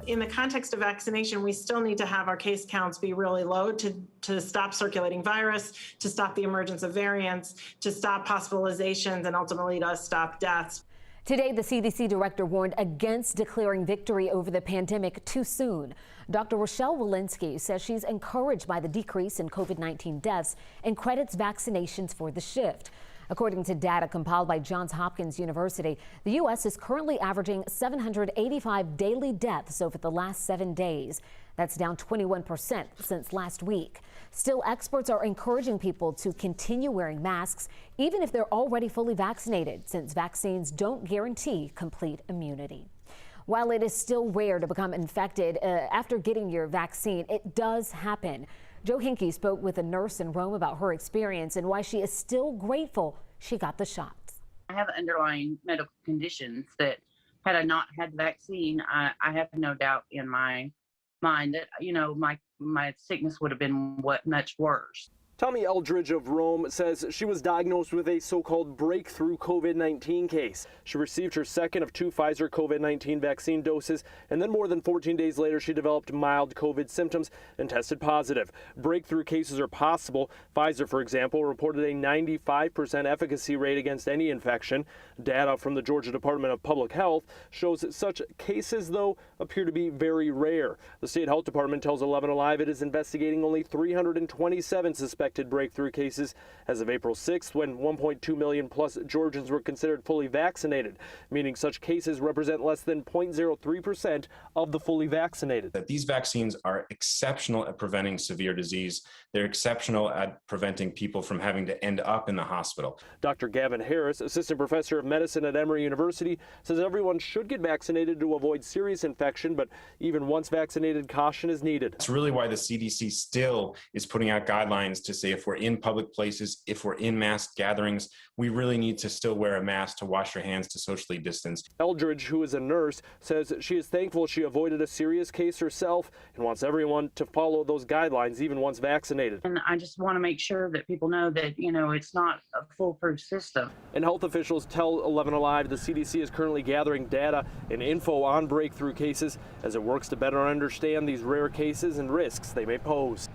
In the context of vaccination, we still need to have our case counts be really low to stop circulating virus, to stop the emergence of variants, to stop hospitalizations, and ultimately to stop deaths. Today, the CDC director warned against declaring victory over the pandemic too soon. Dr. Rochelle Walensky says she's encouraged by the decrease in COVID-19 deaths and credits vaccinations for the shift. According to data compiled by Johns Hopkins University, the U.S. is currently averaging 785 daily deaths over the last 7 days. That's down 21% since last week. Still, experts are encouraging people to continue wearing masks, even if they're already fully vaccinated, since vaccines don't guarantee complete immunity. While it is still rare to become infected after getting your vaccine, it does happen. Joe Hinkie spoke with a nurse in Rome about her experience and why she is still grateful she got the shots. I have underlying medical conditions that had I not had the vaccine, I have no doubt in my mind that, my sickness would have been much worse. Tommy Eldridge of Rome says she was diagnosed with a so-called breakthrough COVID-19 case. She received her second of 2 Pfizer COVID-19 vaccine doses, and then more than 14 days later, she developed mild COVID symptoms and tested positive. Breakthrough cases are possible. Pfizer, for example, reported a 95% efficacy rate against any infection. Data from the Georgia Department of Public Health shows that such cases, though, appear to be very rare. The state health department tells 11 Alive it is investigating only 327 suspected breakthrough cases as of April 6th, when 1.2 million plus Georgians were considered fully vaccinated, meaning such cases represent less than 0.03% of the fully vaccinated. That these vaccines are exceptional at preventing severe disease. They're exceptional at preventing people from having to end up in the hospital. Dr. Gavin Harris, assistant professor of medicine at Emory University, says everyone should get vaccinated to avoid serious infection, but even once vaccinated, caution is needed. That's really why the CDC still is putting out guidelines to say if we're in public places, if we're in mass gatherings, we really need to still wear a mask, to wash your hands, to socially distance. Eldridge, who is a nurse, says she is thankful she avoided a serious case herself and wants everyone to follow those guidelines even once vaccinated. And I just want to make sure that people know that, it's not a foolproof system. And health officials tell 11 Alive the CDC is currently gathering data and info on breakthrough cases as it works to better understand these rare cases and risks they may pose.